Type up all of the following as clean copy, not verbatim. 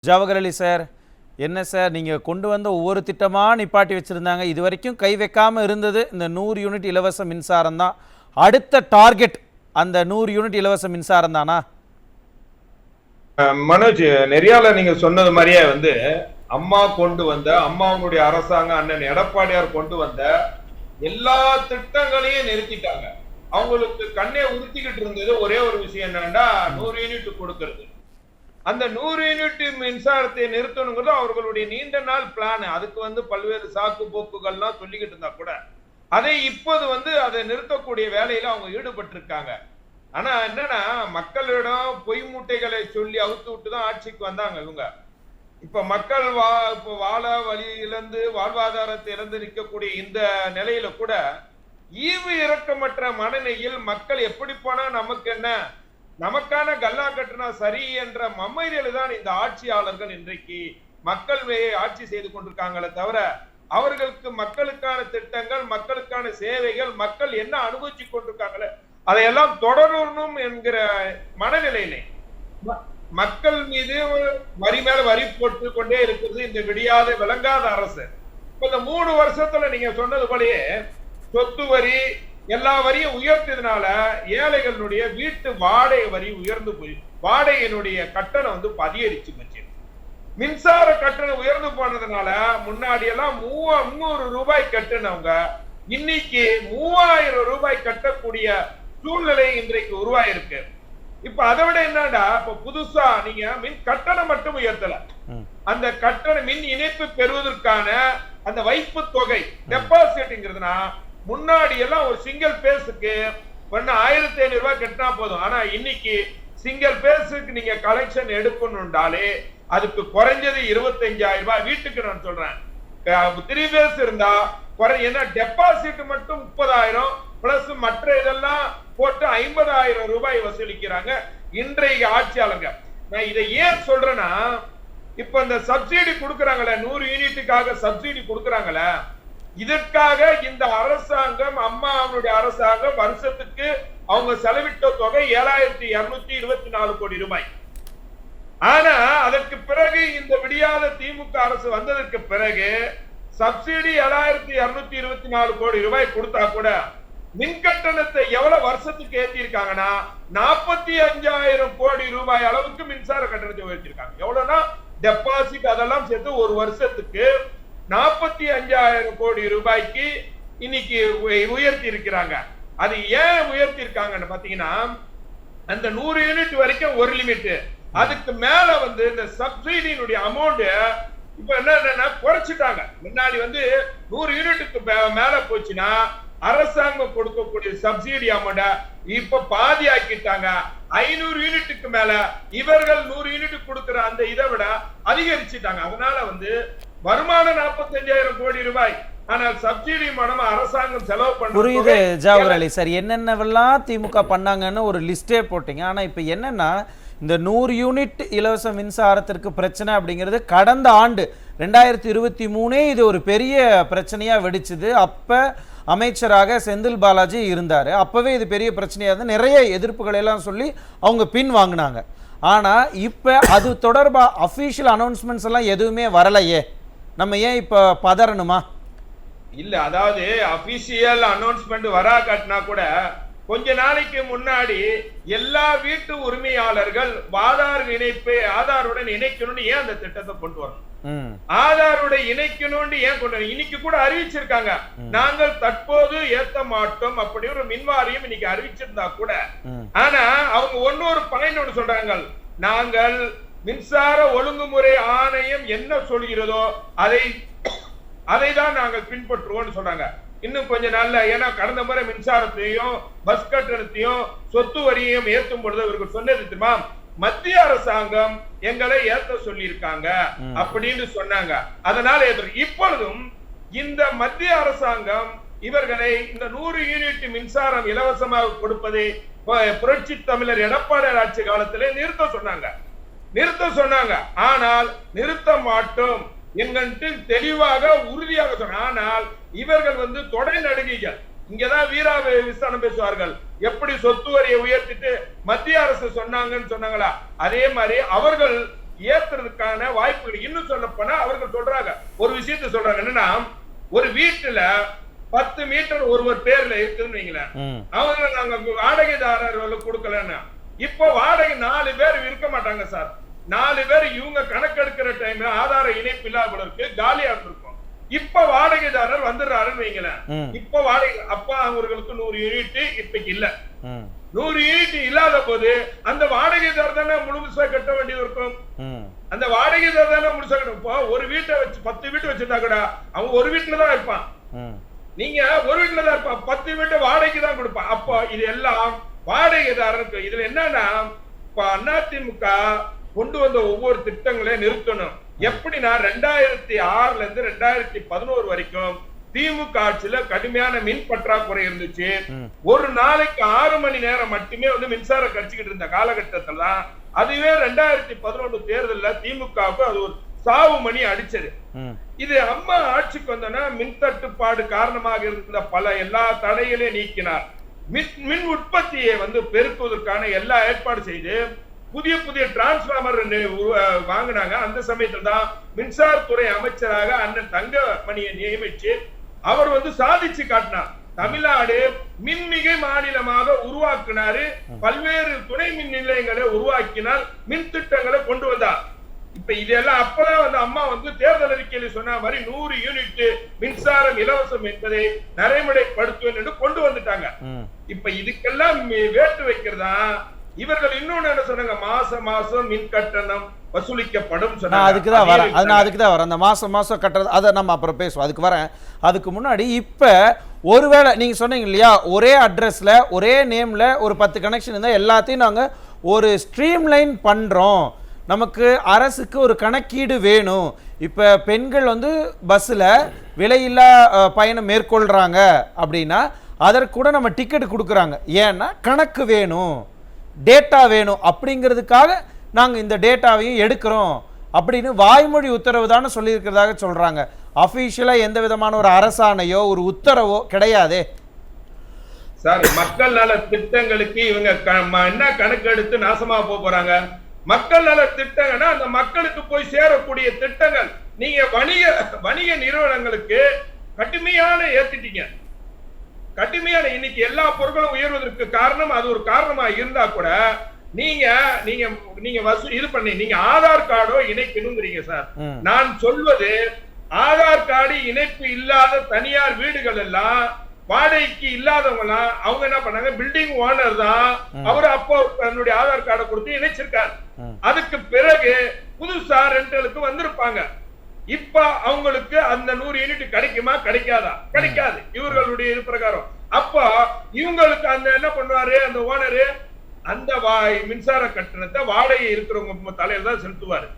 ஜவஹர் அலி sir, என்ன sir நீங்கள் கொண்டு வந்த ஒவ்வொரு திட்டமாக நிப்பாட்டி வச்சுருந்தாங்க. இது வரைக்கும் கை வைக்காமல் இருந்தது இந்த 100 யூனிட் இலவச மின்சாரம் தான். அடுத்த டார்கெட் அந்த 100 யூனிட் இலவச மின்சாரம் தானா? மனோஜ், நெறியால நீங்க சொன்னது மாதிரியே அம்மா கொண்டு வந்த, அம்மாவுடைய அரசாங்கம் அண்ணன் எடப்பாடியார் கொண்டு வந்த எல்லா திட்டங்களையும் நிறுத்திட்டாங்க. அவங்களுக்கு கண்ணே உறுத்திக்கிட்டு இருந்தது ஒரே ஒரு விஷயம் என்னன்னா 100 யூனிட் கொடுக்கறது. அந்த 100 யூனிட் மின்சாரத்தை நிறுத்தணுங்கிறது அவர்களுடைய நீண்ட நாள் பிளான். அதுக்கு பல்வேறு சாக்கு போக்குகள்லாம் சொல்லிக்கிட்டு இருந்தா கூட அதை இப்போது அதை நிறுத்தக்கூடிய வேலையில அவங்க ஈடுபட்டு இருக்காங்க. ஆனா என்னன்னா, மக்களிடம் பொய் மூட்டைகளை சொல்லி அவுத்து விட்டுதான் ஆட்சிக்கு வந்தாங்க இவங்க. இப்ப மக்கள் இப்ப வாழ வழி இழந்து வாழ்வாதாரத்தை இழந்து நிற்கக்கூடிய இந்த நிலையில கூட ஈவு இறக்கமற்ற மனநிலையில் மக்கள் எப்படி போனா நமக்கு என்ன, நமக்கான கல்லா கட்டுனா சரி என்ற மம்மையில தான் இந்த ஆட்சியாளர்கள் இன்றைக்கு மக்கள் ஆட்சி செய்து கொண்டிருக்காங்களே தவிர அவர்களுக்கு மக்களுக்கான திட்டங்கள், மக்களுக்கான சேவைகள், மக்கள் என்ன அனுபவிச்சு கொண்டிருக்காங்களே அதையெல்லாம் தொடரணும் என்கிற மனநிலையிலே மக்கள் மீது வரி மேல வரி போட்டு கொண்டே இருக்கிறது இந்த விடியாத விளங்காத அரசு. இந்த 3 வருஷத்துல நீங்க சொன்னது போலயே சொத்து வரி எல்லா வரியும் உயர்த்ததுனால ஏழைகளுடைய வீட்டு வாடகை வரி உயர்ந்து போய் வாடகையினுடைய கட்டணம் அதிகரிச்சு போச்சு. மின்சார கட்டணம் உயர்ந்து போனதுனால முன்னாடி எல்லாம் 300 ரூபாய் கட்டுனவங்க இன்னைக்கு 3000 ரூபாய் கட்டக்கூடிய சூழ்நிலை இன்றைக்கு உருவாயிருக்கு. இப்ப அதை விட என்னடா, இப்ப புதுசா நீங்க மின் கட்டணம் மட்டும் உயர்த்தல, அந்த கட்டண மின் இணைப்பு பெறுவதற்கான அந்த வைப்பு தொகை டெபாசிட்ங்கிறதுனா முன்னாடி எல்லாம் ஒரு சிங்கிள் பேஸுக்கு 1500 ரூபாய் கட்டினா போதும். ஆனா இன்னைக்கு சிங்கிள் பேஸுக்கு நீங்க கலெக்ஷன் எடுக்கணும்னாலே அதுக்கு குறைஞ்சது 25,000 ரூபாய். வீட்டுக்கு நான் சொல்றேன், 3 பேஸ் இருந்தா ஏன்னா டெபாசிட் மட்டும் 30,000 பிளஸ் மற்ற இதெல்லாம் போட்டு 50,000 ரூபாய் வசூலிக்கிறாங்க இன்றைய ஆட்சியாளங்க. நான் இதை ஏன் சொல்றேன்னா, இப்ப இந்த சப்சிடி கொடுக்கறாங்களே 100 யூனிட்டுக்காக சப்சிடி கொடுக்கறாங்களே, இதற்காக இந்த அரசாங்கம், அம்மா அவனுடைய அரசாங்கம் வருஷத்துக்கு அவங்க செலவிட்ட தொகை 7,224 கோடி ரூபாய். ஆனா அதற்கு பிறகு இந்த விடியாத திமுக அரசு வந்ததற்கு பிறகு சப்சிடி 7,224 கோடி ரூபாய் கொடுத்தா கூட மின் கட்டணத்தை எவ்வளவு வருஷத்துக்கு ஏற்றி இருக்காங்கன்னா 45,000 கோடி ரூபாய் அளவுக்கு மின்சார கட்டணத்தை உயர்த்திருக்காங்க. எவ்வளவுனா டெபாசிட் அதெல்லாம் சேர்த்து ஒரு வருஷத்துக்கு 45,000 கோடி ரூபாய்க்கு இன்னைக்கு உயர்த்தி இருக்கிறாங்க. அது ஏன் உயர்த்தி இருக்காங்கன்னு பாத்தீங்கன்னா, அந்த 100 யூனிட் வரைக்கும் ஒரு லிமிட், அதுக்கு மேல இந்த சப்சிடியினுடைய அமௌண்ட் இப்ப என்ன குறைச்சிட்டாங்க. முன்னாடி 100 யூனிட்டுக்கு மேல போச்சுன்னா அரசாங்கம் கொடுக்கக்கூடிய சப்சிடி அமௌண்ட் இப்ப பாதி ஆக்கிட்டாங்க. 500 யூனிட்டுக்கு மேல இவர்கள் 100 யூனிட் கொடுக்கிற அந்த இதை விட அதிகரிச்சுட்டாங்க. அதனால வருமானம் 45,000 கோடி ரூபாய், ஆனால் சப்சிடி மூலமா அரசாங்கம் செலவு பண்ண. புரியுது ஜவஹர் அலி சார், என்னென்னவெல்லாம் திமுக பண்ணாங்கன்னு ஒரு லிஸ்டே போட்டீங்க. ஆனா இப்ப என்னன்னா, இந்த 100 யூனிட் இலவச மின்சாரத்திற்கு பிரச்சனை அப்படிங்கிறது கடந்த ஆண்டு 2023 இது ஒரு பெரிய பிரச்சனையா வெடிச்சுது. அப்ப அமைச்சராக செந்தில் பாலாஜி இருந்தார். அப்பவே இது பெரிய பிரச்சனையாக இருந்து நிறைய எதிர்ப்புகளை எல்லாம் சொல்லி அவங்க பின் வாங்கினாங்க. ஆனா இப்ப அது தொடர்பா அபிஷியல் அனௌன்ஸ்மெண்ட்ஸ் எல்லாம் எதுவுமே வரலையே, நம்ம ஏன் இப்ப பதறணுமா? இல்ல, அதாவது அபிஷியல் அனௌன்ஸ்மெண்ட் வரா காட்டினா கூட கொஞ்ச நாளைக்கு முன்னாடி எல்லா வீட்டு உரிமையாளர்கள் ஆதாருடன் இணைக்கணும்னு ஏன் அந்த திட்டத்தை கொண்டு வரணும்? ஆதாருடன் இணைக்கணும்னு ஏன் கொண்டு வரணும்? இன்னைக்கு கூட அறிவிச்சிருக்காங்க, நாங்கள் தற்போது ஏத்த மாட்டோம் அப்படி ஒரு மின்வாரியம் இன்னைக்கு அறிவிச்சிருந்தா கூட. ஆனா அவங்க ஒன்னொரு பாயிண்ட் ஒன்று சொல்றாங்க, நாங்கள் மின்சார ஒழுங்குமுறை ஆணையம் என்ன சொல்கிறதோ அதை தான் நாங்கள் பின்பற்றுவோம் சொல்றாங்க. இன்னும் கொஞ்ச நாள்ல, ஏன்னா கடந்த முறை மின்சாரத்தையும் பஸ் கட்டணத்தையும் சொத்து வரியையும் ஏற்றும் பொழுது இவர்கள் சொன்னது தெரியுமா, மத்திய அரசாங்கம் எங்களை ஏற்ற சொல்லி இருக்காங்க அப்படின்னு சொன்னாங்க. அதனால இப்பொழுதும் இந்த மத்திய அரசாங்கம் இவர்களை இந்த 100 யூனிட் மின்சாரம் இலவசமாக கொடுப்பதை புரட்சி தமிழர் எடப்பாடியார் ஆட்சி காலத்திலே நிறுத்த சொன்னாங்க. ஆனால் நிறுத்த மாட்டோம் என்கிட்டு தெளிவாக உறுதியாக சொன்ன. ஆனால் இவர்கள் தொடை நடுங்கிகள். இங்கதான் வீரா விசாரணை பேசுவார்கள். எப்படி சொத்து வரியை உயர்த்திட்டு மத்திய அரசு சொன்னாங்கன்னு சொன்னாங்களா, அதே மாதிரி அவர்கள் ஏத்துறதுக்கான வாய்ப்புகள். இன்னும் சொல்ல போனா அவர்கள் சொல்றாங்க, ஒரு விஷயத்த சொல்றாங்க, என்னன்னா ஒரு வீட்டுல 10 மீட்டர் ஒருவர் பேர்ல இருக்குதுன்னு வைங்களேன், அவங்க நாங்க வாடகைதாரர்களுக்கு கொடுக்கலன்னா, இப்போ வாடகை 4 பேர் இருக்க மாட்டாங்க சார். 4 பேர் இவங்க கணக்கெடுக்கிற டைம்ல ஆதார இணைப்பு இல்லாதவர்களுக்கு காலியா இருக்கும். இப்ப வாடகைதாரர் வந்துடுறாருன்னு வைங்களேன், இப்ப வாடகை அப்பா அவர்களுக்கு 100 யூனிட் இப்பக்கு இல்ல. 100 யூனிட் இல்லாத போது அந்த வாடகைதாரர் தானே முழுசா கட்ட வேண்டியது இருக்கும். அந்த வாடகைதாரர் தானே முழுசா கட்டணும். இப்போ ஒரு வீட்டை வச்சு 10 வீட்டு வச்சிருந்தா கூட அவன் ஒரு வீட்டுலதான் இருப்பான், நீங்க ஒரு வீட்டுலதான் இருப்பான், 10 வீட்டை வாடகைக்கு தான் கொடுப்பான். அப்போ இது எல்லாம் வாடகைதாரருக்கு. இதுல என்னன்னா இப்ப அதிமுக கொண்டு வந்த ஒவ்வொரு திட்டங்களையும் நிறுத்தணும். எப்படின்னா 2006ல இருந்து 2011 வரைக்கும் திமுக ஆட்சியில கடுமையான மின் பற்றாக்குறை இருந்துச்சு. ஒரு நாளைக்கு 6 மணி நேரம் மட்டுமே வந்து மின்சாரம் கிடைச்சிக்கிட்டு இருந்த காலகட்டத்துல தான் அதுவே 2011 தேர்தல்ல திமுகவுக்கு அது ஒரு சாவு மணி அடிச்சது. இது அம்மா ஆட்சிக்கு வந்தோன்னா மின் தட்டுப்பாடு காரணமாக இருந்த பல எல்லா தடைகளையும் நீக்கினார். மின் உற்பத்தியை வந்து பெருக்குவதற்கான எல்லா ஏற்பாடு செய்து புதிய புதிய டிரான்ஸ்பார்மர் வாங்கினாங்க. அந்த சமயத்துல தான் மின்சாரத்துறை அமைச்சராக அண்ணன் தங்கமணியை நியமிச்சு அவர் வந்து சாதிச்சு காட்டினார். தமிழ்நாடு மின்மிகை மாநிலமாக உருவாக்கினாரு. பல்வேறு துணை மின் நிலையங்களை உருவாக்கினால் மின் திட்டங்களை கொண்டு வந்தார். இப்ப இதெல்லாம் அப்பதான் வந்து அம்மா வந்து தேர்தல் அறிக்கையில் சொன்ன மாதிரி 100 யூனிட் மின்சாரம் இலவசம் என்பதை நடைமுறைப்படுத்துவேன் என்று கொண்டு வந்துட்டாங்க. இப்ப இதுக்கெல்லாம் வேட்டு வைக்கிறதா இவர்கள் இன்னொன்னு என்ன சொன்னாங்க, மாசம் மாசம் மின் கட்டணம் வசூலிக்கப்படும். அதுக்குதான் வரேன், அதுக்குதான் வரேன். அந்த மாசம் மாசம் கட்டுறது அதை நம்ம அப்புறம் பேசுவோம், அதுக்கு வரேன். அதுக்கு முன்னாடி இப்ப ஒருவேளை நீங்க சொன்னீங்க இல்லையா, ஒரே அட்ரஸ்ல ஒரே நேம்ல ஒரு 10 கனெக்ஷன் இருந்தா எல்லாத்தையும் நாங்க ஒரு ஸ்ட்ரீம் லைன் பண்றோம், நமக்கு அரசுக்கு ஒரு கணக்கீடு வேணும். இப்போ பெண்கள் வந்து பஸ்ஸில் விலையில்லா பயணம் மேற்கொள்கிறாங்க அப்படின்னா அதற்கு கூட நம்ம டிக்கெட் கொடுக்குறாங்க. ஏன்னா கணக்கு வேணும், டேட்டா வேணும், அப்படிங்கிறதுக்காக நாங்கள் இந்த டேட்டாவையும் எடுக்கிறோம் அப்படின்னு வாய்மொழி உத்தரவு தானே சொல்லியிருக்கிறதாக சொல்கிறாங்க. அஃபீஷியலாக எந்த விதமான ஒரு அரசாணையோ ஒரு உத்தரவோ கிடையாதே சார். மக்கள் நல திட்டங்களுக்கு இவங்க என்ன கணக்கு எடுத்து நாசமா போறாங்க. மக்கள் நல திட்டங்கள்னா அந்த மக்களுக்கு போய் சேரக்கூடிய திட்டங்கள். நீங்க வணிக நிறுவனங்களுக்கு கடுமையான ஏத்திட்டீங்க, கடுமையான. இன்னைக்கு எல்லா பொருட்களும் உயர்வதற்கு காரணம் அது ஒரு காரணமா இருந்தா கூட நீங்க நீங்க நீங்க இது பண்ணி நீங்க ஆதார் கார்டோ இணைக்கணுங்கிறீங்க சார். நான் சொல்வது ஆதார் கார்டு இணைப்பு இல்லாத தனியார் வீடுகள் எல்லாம் வாடகைக்கு இல்லாதவங்க அவங்க என்ன பண்ணாங்க, பில்டிங் ஓனர் தான் அவரு அப்போ தன்னுடைய ஆதார் கார்டை கொடுத்து இணைச்சிருக்காரு. அதுக்கு பிறகு புதுசா ரெண்டலுக்கு வந்திருப்பாங்க. இப்ப அவங்களுக்கு அந்த 100 யூனிட் கிடைக்குமா கிடைக்காதா? கிடைக்காது இவர்களுடைய இது பிரகாரம். அப்ப இவங்களுக்கு அந்த என்ன பண்ணுவாரு அந்த ஓனரு, அந்த மின்சார கட்டணத்தை வாடகை இருக்கிறவங்க தலையில தான் செலுத்துவாரு.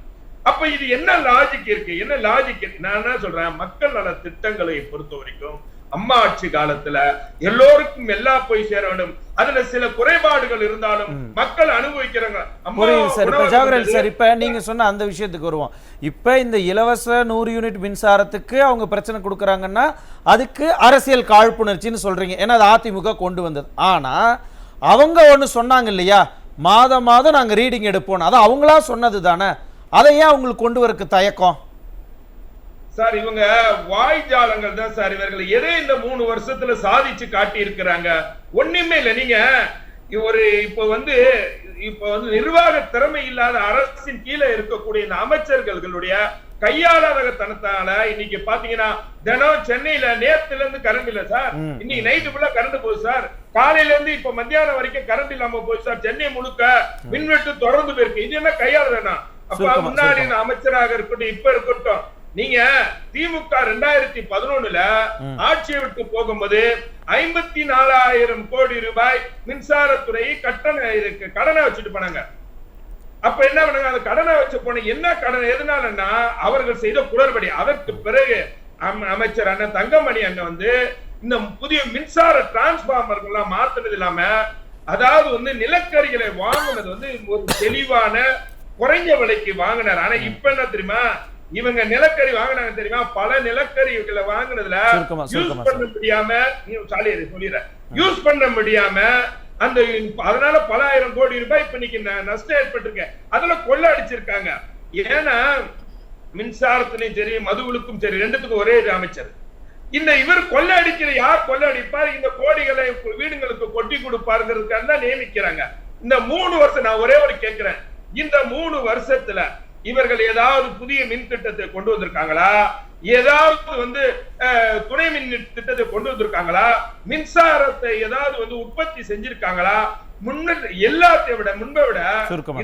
அப்ப இது என்ன லாஜிக் இருக்கு, என்ன லாஜிக் இருக்கு? நான் என்ன சொல்றேன், மக்கள் நல திட்டங்களை பொறுத்த வரைக்கும் அம்மா ஆட்சி காலத்துல எல்லோருக்கும் எல்லாம் போய் சேர வேண்டும். அதுல சில குறைபாடுகள் இருந்தாலும் மக்கள் அனுபவிக்கிறாங்க. சார் இப்ப நீங்க சொன்ன அந்த விஷயத்துக்கு வருவோம். இப்ப இந்த இலவச 100 யூனிட் மின்சாரத்துக்கு அவங்க பிரச்சனை கொடுக்கறாங்கன்னா அதுக்கு அரசியல் காழ்ப்புணர்ச்சின்னு சொல்றீங்க, ஏன்னா அது அதிமுக கொண்டு வந்தது. ஆனா அவங்க ஒண்ணு சொன்னாங்க இல்லையா, மாதம் மாதம் நாங்க ரீடிங் எடுப்போம், அது அவங்களா சொன்னது தானே, அதை ஏன் அவங்களுக்கு கொண்டு வரக்கு தயக்கம் சார்? இவங்க வாய்ஜாலங்கள் தான் சார். இவர்கள் எதை இந்த 3 வருஷத்துல சாதிச்சு காட்டி இருக்கிறாங்க? ஒண்ணுமே இல்லை. நீங்க இப்ப வந்து நிர்வாக திறமை இல்லாத அரசின் கீழே இருக்கக்கூடிய இந்த அமைச்சர்களுடைய கையாளத்தனத்தால இன்னைக்கு பாத்தீங்கன்னா தினம் சென்னையில நேரத்துல இருந்து கரண்ட் இல்ல சார். இன்னைக்கு நைட்டு ஃபுல்லா கரண்ட் போகுது சார். காலையில இருந்து இப்ப மத்தியானம் வரைக்கும் கரண்ட் இல்லாம போகுது சார். சென்னை முழுக்க மின்வெட்டு தொடர்ந்து போயிருக்கு. இது என்ன கையாளுதானா? அப்ப முன்னாடி அமைச்சராக இருக்கட்டும் இப்ப இருக்கட்டும், நீங்க திமுக 2011ல ஆட்சியை விட்டு போகும்போது 54,000 கோடி ரூபாய் மின்சாரத்துறையை கடனை வச்சுட்டு போனாங்க. அப்ப என்ன பண்ணாங்க, அந்த கடனை வச்சு போன என்ன கடன் எதனாலன்னா அவர்கள் செய்த குளறுபடி. அதற்கு பிறகு அமைச்சர் அண்ணன் தங்கமணி அண்ணன் வந்து இந்த புதிய மின்சார டிரான்ஸ்பார்மர்கள் எல்லாம் மாத்தினது இல்லாம, அதாவது வந்து நிலக்கரிகளை வாங்கினது வந்து ஒரு தெளிவான குறைஞ்ச விலைக்கு வாங்கினார். ஆனா இப்ப என்ன தெரியுமா, இவங்க நிலக்கரி வாங்கினாங்க தெரியுமா, பல நிலக்கரிகளை வாங்கினதுல யூஸ் பண்ண முடியாம யூஸ் பண்ண முடியாம அதனால பல ஆயிரம் கோடி ரூபாய் இப்ப இன்னைக்கு நஷ்டம் ஏற்பட்டிருக்கு. அதுல கொள்ள அடிச்சிருக்காங்க. ஏன்னா மின்சாரத்திலையும் சரி மதுவிலுக்கும் சரி ரெண்டுத்துக்கும் ஒரே அமைச்சர். இந்த இவர் கொள்ளை அடிக்கிற யார் கொள்ளை அடிப்பார், இந்த கோடிகளை வீடுகளுக்கு கொட்டி கொடுப்பாருங்கிறதுக்காக தான் நியமிக்கிறாங்க. இந்த 3 வருஷம் நான் ஒரே ஒரு கேட்கிறேன், இந்த 3 வருஷத்துல இவர்கள் ஏதாவது புதிய மின் திட்டத்தை கொண்டு வந்திருக்காங்களா, ஏதாவது துணை மின் திட்டத்தை கொண்டு வந்திருக்காங்களா, மின்சாரத்தை ஏதாவது உற்பத்தி செஞ்சிருக்காங்களா? எல்லாத்தையும் விட முன்பை விட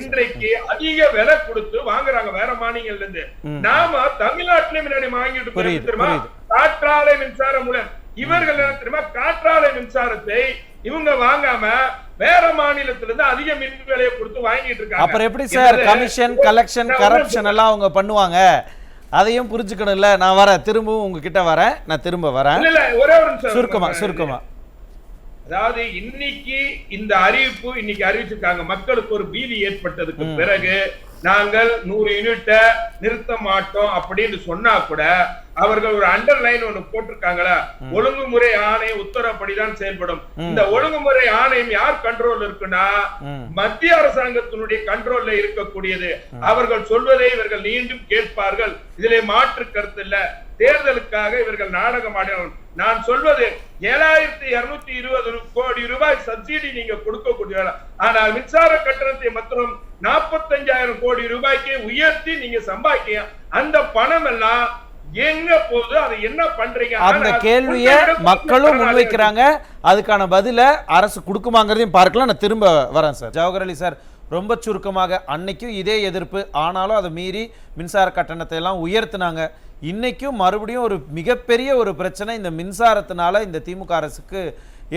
இன்றைக்கு அதிக விலை கொடுத்து வாங்குறாங்க வேற மாநிலங்கள்ல இருந்து. நாம தமிழ்நாட்டிலே முன்னாடி வாங்கிட்டு தெரியுமா காற்றாலை மின்சாரம் மூலம். இவர்கள் தெரியுமா காற்றாலை மின்சாரத்தை இவங்க வாங்காம வேற மாநிலத்திலிருந்து அதிக மின் விலையை கொடுத்து வாங்கிட்டு இருக்காங்க. அப்புறம் எப்படி சார் கமிஷன் கலெக்ஷன் கரப்ஷன் எல்லாம் அவங்க பண்ணுவாங்க? அதையும் புரிஞ்சுக்கணும்ல. நான் வரேன், திரும்பவும் உங்ககிட்ட வரேன், நான் திரும்ப வரேன். ஒரே ஒரு சுருக்கமா அதாவது இன்னைக்கு இந்த அறிவிப்பு இன்னைக்கு அறிவிச்சிருக்காங்க. மக்களுக்கு ஒரு பீதி ஏற்பட்டதுக்கு பிறகு நாங்கள் 100 யூனிட்டை நிறுத்த மாட்டோம் அப்படின்னு சொன்னா கூட அவர்கள் ஒரு அண்டர்லைன் ஒண்ணு போட்டிருக்காங்களா, ஒழுங்குமுறை ஆணையம் உத்தரப்படிதான் செயல்படும். இந்த ஒழுங்குமுறை ஆணையம் யார் கண்ட்ரோல் இருக்குன்னா மத்திய அரசாங்கத்தினுடைய கண்ட்ரோல்ல இருக்கக்கூடியது. அவர்கள் சொல்வதை இவர்கள் மீண்டும் கேட்பார்கள், இதிலே மாற்று கருத்து இல்ல. தேர்தலுக்காக இவர்கள் நாடகம் ஆடினார்கள். நான் சொல்வது 7220 கோடி ரூபாய் சப்சிடி நீங்க கொடுக்கக்கூடிய, ஆனால் மின்சார கட்டணத்தை மற்றும் 45,000 கோடி ரூபாய்க்கு உயர்த்தி நீங்க சம்பாதிக்க அந்த பணம் எல்லாம் எங்க போகுது, அதை என்ன பண்றீங்க? அந்த கேள்வியை மக்களும் முன்வைக்கிறாங்க. அதுக்கான பதில அரசு கொடுக்குமாங்கிறதையும் பார்க்கலாம். நான் திரும்ப வரேன் சார். ஜவஹர் அலி சார், ரொம்ப சுருக்கமாக, அன்னைக்கும் இதே எதிர்ப்பு, ஆனாலும் அதை மீறி மின்சார கட்டணத்தை எல்லாம் உயர்த்தினாங்க. இன்னைக்கும் மறுபடியும் ஒரு மிகப்பெரிய ஒரு பிரச்சனை இந்த மின்சாரத்தினால இந்த திமுக அரசுக்கு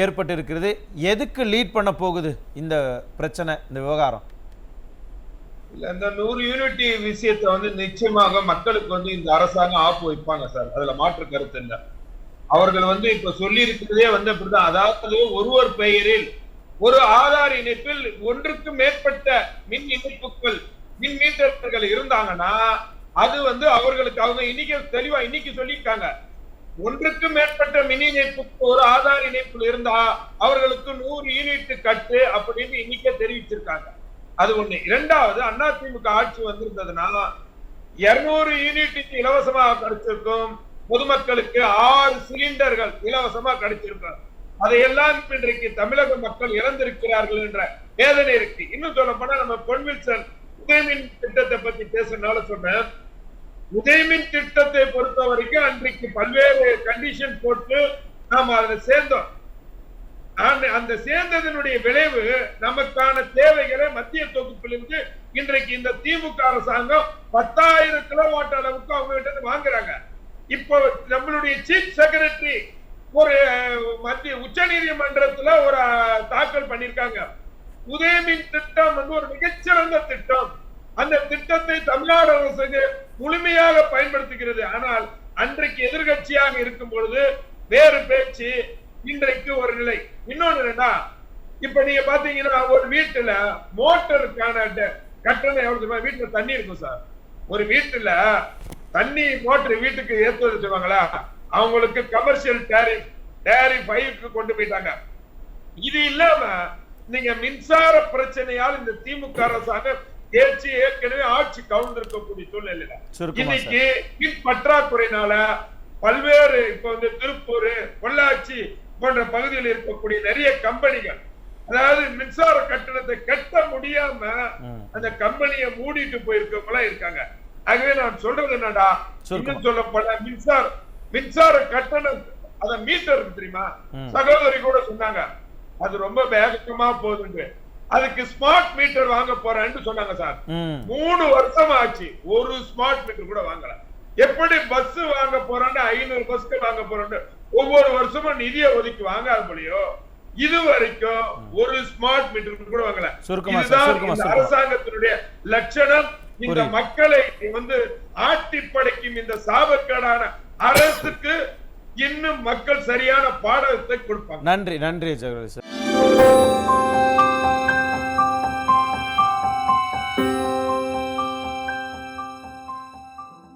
ஏற்பட்டு இருக்கிறது. எதுக்கு லீட் பண்ண போகுது இந்த பிரச்சனை, இந்த விவகாரம்? இந்த 100 யூனிட் விஷயத்தை நிச்சயமாக மக்களுக்கு இந்த அரசாங்கம் ஆப்பு வைப்பாங்க சார், அதுல மாற்று கருத்து இல்லை. அவர்கள் இப்ப சொல்லி இருக்கிறதே அப்படிதான். அதாவது ஒருவர் பெயரில் ஒரு ஆதார் இணைப்பில் ஒன்றுக்கு மேற்பட்ட மின் இணைப்புகள் மின் மீட்டர்கள் இருந்தாங்கன்னா அது அவர்களுக்கு அவங்க இன்னைக்கு தெளிவா இன்னைக்கு சொல்லியிருக்காங்க, ஒன்றுக்கு மேற்பட்ட மின் இணைப்புக்கு ஒரு ஆதார் இணைப்பில் இருந்தா அவர்களுக்கு 100 யூனிட் கட்டு அப்படின்னு இன்னைக்கே தெரிவிச்சிருக்காங்க. அது ஒண்ணு. இரண்டாவது, அதிமுக ஆட்சி வந்திருந்ததுன்னா 200 யூனிட்டுக்கு இலவசமாக கிடைச்சிருக்கும், பொதுமக்களுக்கு 6 சிலிண்டர்கள் இலவசமா கிடைச்சிருக்கும். அதையெல்லாம் இன்றைக்கு தமிழக மக்கள் இழந்திருக்கிறார்கள் என்ற வேதனை இருக்கு. இன்னும் சொல்ல போனா நம்ம பொன்வில்சன் உதயமின் திட்டத்தை பத்தி பேசுறதுனால சொன்னேன். உதயமின் திட்டத்தை பொறுத்த வரைக்கும் அன்றைக்கு பல்வேறு கண்டிஷன் போட்டு நாம அதுல சேர்ந்தோம். அந்த சேர்ந்ததனுடைய விளைவு நமக்கான தேவைகளை மத்திய தொகுப்பிலிருந்து இன்றைக்கு இந்த திமுக அரசாங்கம் 10,000 கிலோவாட் அளவுக்கு அவங்க கிட்ட வாங்குறாங்க. இப்போ நம்மளுடைய சீஃப் செக்ரட்டரி ஒரு மத்திய உச்ச நீதிமன்றத்துல ஒரு தாக்கல் பண்ணிருக்காங்க. உதயமின் திட்டம் ஒரு மிகச்சிறந்த திட்டம், அந்த திட்டத்தை தமிழ்நாடு அரசு முழுமையாக பயன்படுத்துகிறது. ஆனால் அன்றைக்கு எதிர்கட்சியாக இருக்கும் பொழுது வேறு பேச்சு, இன்றைக்கு ஒரு நிலை. இன்னொன்னு என்னன்னா, இப்ப நீங்க பாத்தீங்கன்னா ஒரு வீட்டுல மோட்டருக்கான கட்டணம் எவ்வளவு? வீட்டுல தண்ணி இருக்கும் சார், ஒரு வீட்டுல தண்ணி மோட்டர் வீட்டுக்கு ஏற்றுவது சொல்லுவாங்களா, அவங்களுக்கு கமர்ஷியல் டேரிஃப் 5க்கு கொண்டு போயிட்டாங்க. இது இல்லாம நீங்க மின்சார பிரச்சனையால் இந்த திமுக அரசாங்கம் ஏற்கனவே ஆட்சி கவுந்திருக்கக்கூடிய சூழ்நிலை. இன்னைக்கு மின் பற்றாக்குறையினால பல்வேறு இப்ப திருப்பூர், பொள்ளாச்சி போன்ற பகுதியில் இருக்கக்கூடிய நிறைய கம்பெனிகள் அதாவது மின்சார கட்டணத்தை கட்ட முடியாம அந்த கம்பெனியை மூடிட்டு போயிருக்கவங்களா இருக்காங்க. ஆகவே நான் சொல்றது என்னடா, இன்னும் சொல்லப்பட மின்சார கட்டணம் அத மீட்டர் தெரியுமா, சகோதரி கூட சொன்னாங்க அது ரொம்ப வேகமா போகுது, அதுக்கு ஸ்மார்ட் மீட்டர் வாங்க போறேன்னு சொன்னாங்க சார். 3 வருஷம் ஆச்சு, ஒரு ஸ்மார்ட் மீட்டர் கூட வாங்கல. எப்படி பஸ் வாங்க போறோம்னு 500 பஸ்க்கு வாங்க போறோம்னு ஒவ்வொரு வருஷமும் நிதியை ஒதுக்கி வாங்காத முடியும், இது வரைக்கும் ஒரு ஸ்மார்ட் மீட்டர் கூட வாங்கல. இதுதான் அரசாங்கத்தினுடைய லட்சணம். இந்த மக்களை ஆட்டி படைக்கும் இந்த சாபக்கேடான அரசுக்கு இன்னும் மக்கள் சரியான பாடத்தை கொடுப்பாங்க. நன்றி ஜெகதீஷ் சார்.